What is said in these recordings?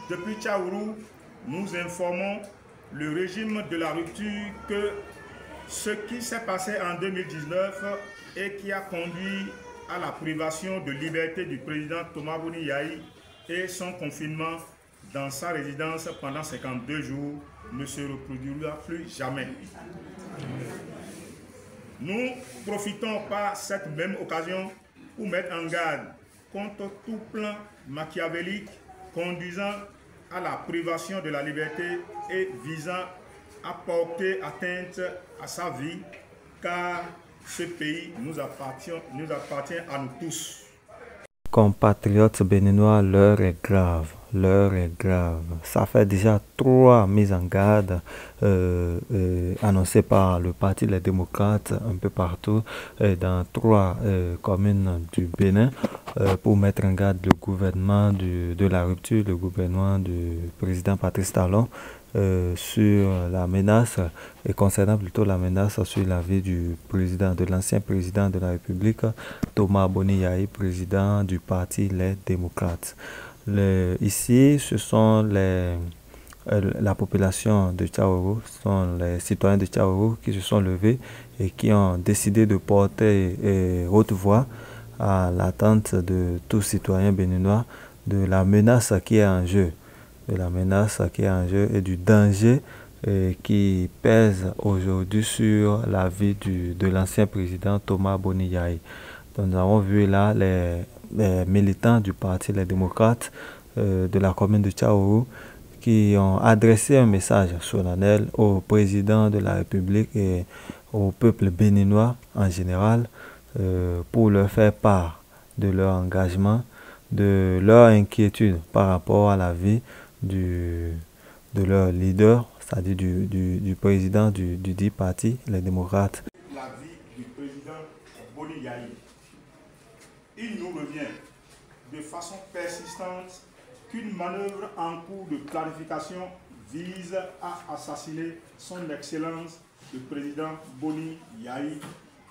Depuis Tchaourou, nous informons le régime de la rupture que ce qui s'est passé en 2019 et qui a conduit à la privation de liberté du président Thomas Boni Yahi et son confinement dans sa résidence pendant 52 jours ne se reproduira plus jamais. Nous profitons par cette même occasion pour mettre en garde contre tout plan machiavélique conduisant à la privation de la liberté et visant à porter atteinte à sa vie, car ce pays nous appartient à nous tous. Compatriotes béninois, l'heure est grave. L'heure est grave. Ça fait déjà 3 mises en garde annoncées par le Parti Les Démocrates un peu partout dans 3 communes du Bénin pour mettre en garde le gouvernement de la rupture, le gouvernement du président Patrice Talon sur la menace et concernant plutôt la menace sur la vie du président, de l'ancien président de la République, Thomas Boni Yahi, président du Parti Les Démocrates. Ici, ce sont la population de Tchaourou, ce sont les citoyens de Tchaourou qui se sont levés et qui ont décidé de porter haute voix à l'attente de tous citoyens béninois de la menace qui est en jeu, et du danger qui pèse aujourd'hui sur la vie de l'ancien président Thomas Boni Yahi. Donc, nous avons vu là les militants du Parti Les Démocrates de la commune de Tchaourou qui ont adressé un message solennel au président de la République et au peuple béninois en général pour leur faire part de leur engagement, de leur inquiétude par rapport à la vie de leur leader, c'est-à-dire du président du dit parti, les démocrates. La vie du président Boni Yahi. Il nous revient de façon persistante qu'une manœuvre en cours de planification vise à assassiner son Excellence le président Boni Yahi,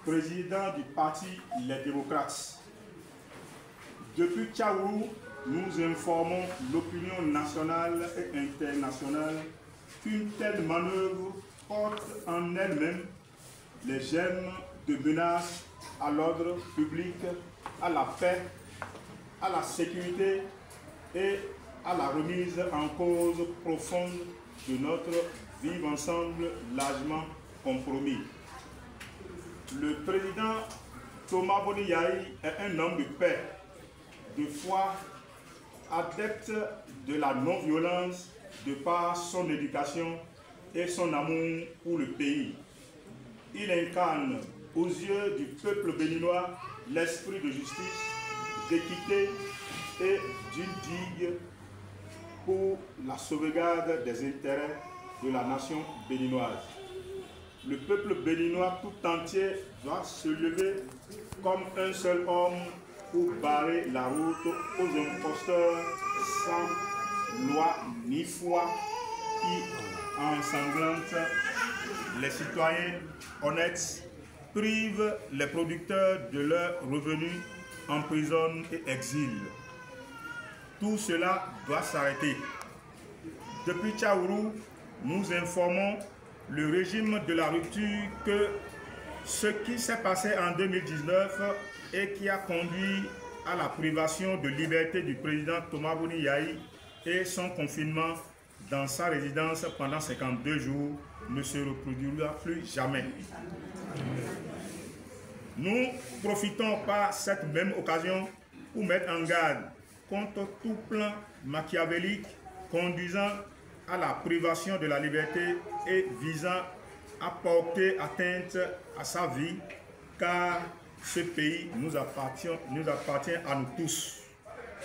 président du parti Les Démocrates. Depuis Tchaourou, nous informons l'opinion nationale et internationale qu'une telle manœuvre porte en elle-même les germes de menaces à l'ordre public, à la paix, à la sécurité et à la remise en cause profonde de notre vivre ensemble largement compromis. Le président Thomas Boni Yahi est un homme de paix, de foi, adepte de la non-violence de par son éducation et son amour pour le pays. Il incarne aux yeux du peuple béninois l'esprit de justice, d'équité et d'une digue pour la sauvegarde des intérêts de la nation béninoise. Le peuple béninois tout entier doit se lever comme un seul homme pour barrer la route aux imposteurs sans loi ni foi qui ensanglantent les citoyens honnêtes, privent les producteurs de leurs revenus, emprisonnent et exilent. Tout cela doit s'arrêter. Depuis Tchaourou, nous informons le régime de la rupture que ce qui s'est passé en 2019 et qui a conduit à la privation de liberté du président Thomas Boni Yahi et son confinement dans sa résidence pendant 52 jours ne se reproduira plus jamais. Nous profitons par cette même occasion pour mettre en garde contre tout plan machiavélique conduisant à la privation de la liberté et visant à porter atteinte à sa vie, car ce pays nous appartient à nous tous.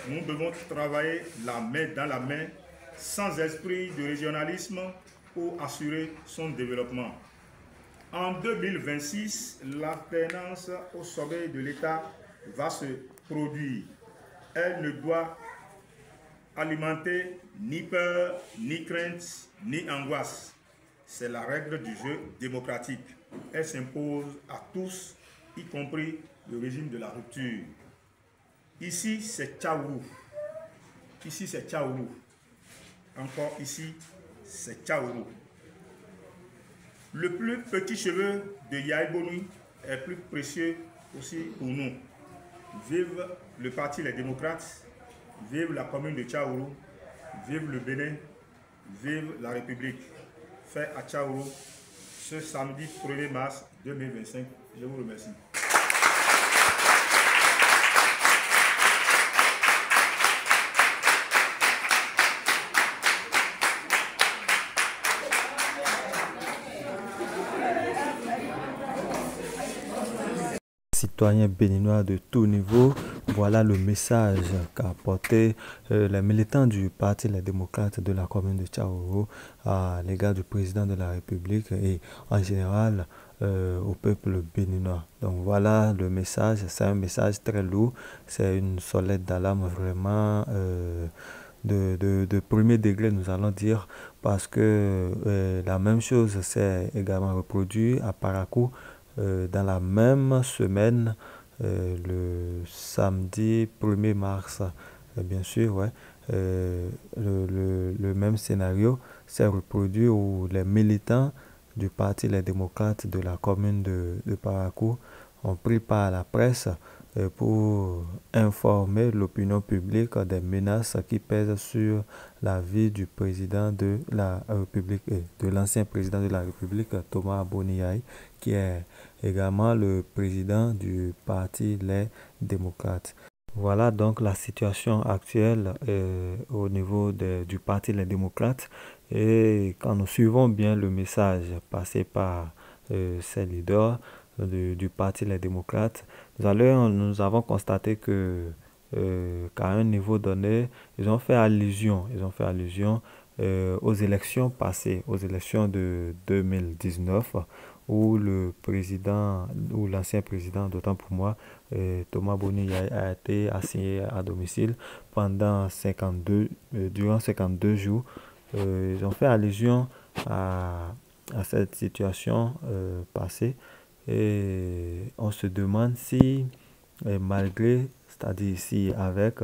Nous devons travailler la main dans la main, sans esprit de régionalisme, pour assurer son développement. En 2026, l'alternance au sommet de l'État va se produire. Elle ne doit alimenter ni peur, ni crainte, ni angoisse. C'est la règle du jeu démocratique. Elle s'impose à tous, y compris le régime de la rupture. Ici, c'est Tchaourou. encore ici, c'est Tchaourou. Le plus petit cheveu de Yahi Boni est plus précieux aussi pour nous. Vive le Parti Les Démocrates, vive la commune de Tchaourou, vive le Bénin, vive la République. Fait à Tchaourou ce samedi 1er mars 2025. Je vous remercie. Citoyens béninois de tout niveau, voilà le message qu'a apporté les militants du Parti Les Démocrates de la commune de Tchaourou à l'égard du président de la République et en général au peuple béninois. Donc voilà le message, c'est un message très lourd, c'est une sonnette d'alarme vraiment de premier degré, nous allons dire, parce que la même chose s'est également reproduite à Parakou dans la même semaine, le samedi 1er mars, bien sûr, ouais, le même scénario s'est reproduit où les militants du Parti Les Démocrates de la commune de Parakou ont pris part à la presse pour informer l'opinion publique des menaces qui pèsent sur la vie du président de la République, de l'ancien président de la République, Thomas Boni Yayi, qui est également le président du Parti Les Démocrates. Voilà donc la situation actuelle au niveau du Parti Les Démocrates. Et quand nous suivons bien le message passé par ces leaders du Parti Les Démocrates, nous avons constaté que qu'à un niveau donné, ils ont fait allusion aux élections passées, aux élections de 2019, où le président, ou l'ancien président, d'autant pour moi, Thomas Boni a été assigné à domicile pendant durant 52 jours. Ils ont fait allusion à cette situation passée et on se demande si, malgré, c'est-à-dire ici avec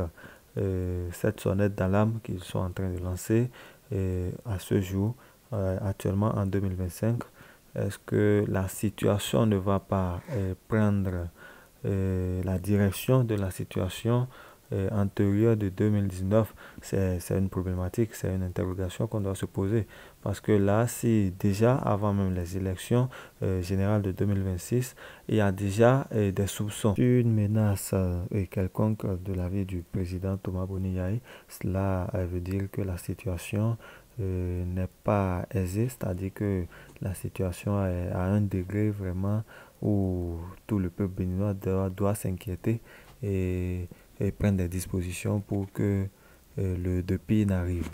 cette sonnette d'alarme qu'ils sont en train de lancer à ce jour, actuellement en 2025, est-ce que la situation ne va pas prendre la direction de la situation antérieure de 2019? C'est une problématique, c'est une interrogation qu'on doit se poser. Parce que là, si déjà avant même les élections générales de 2026, il y a déjà des soupçons sur une menace quelconque de la vie du président Thomas Boni Yayi, cela veut dire que la situation n'est pas aisée, c'est-à-dire que la situation est à un degré vraiment où tout le peuple béninois doit s'inquiéter et prendre des dispositions pour que le pire n'arrive.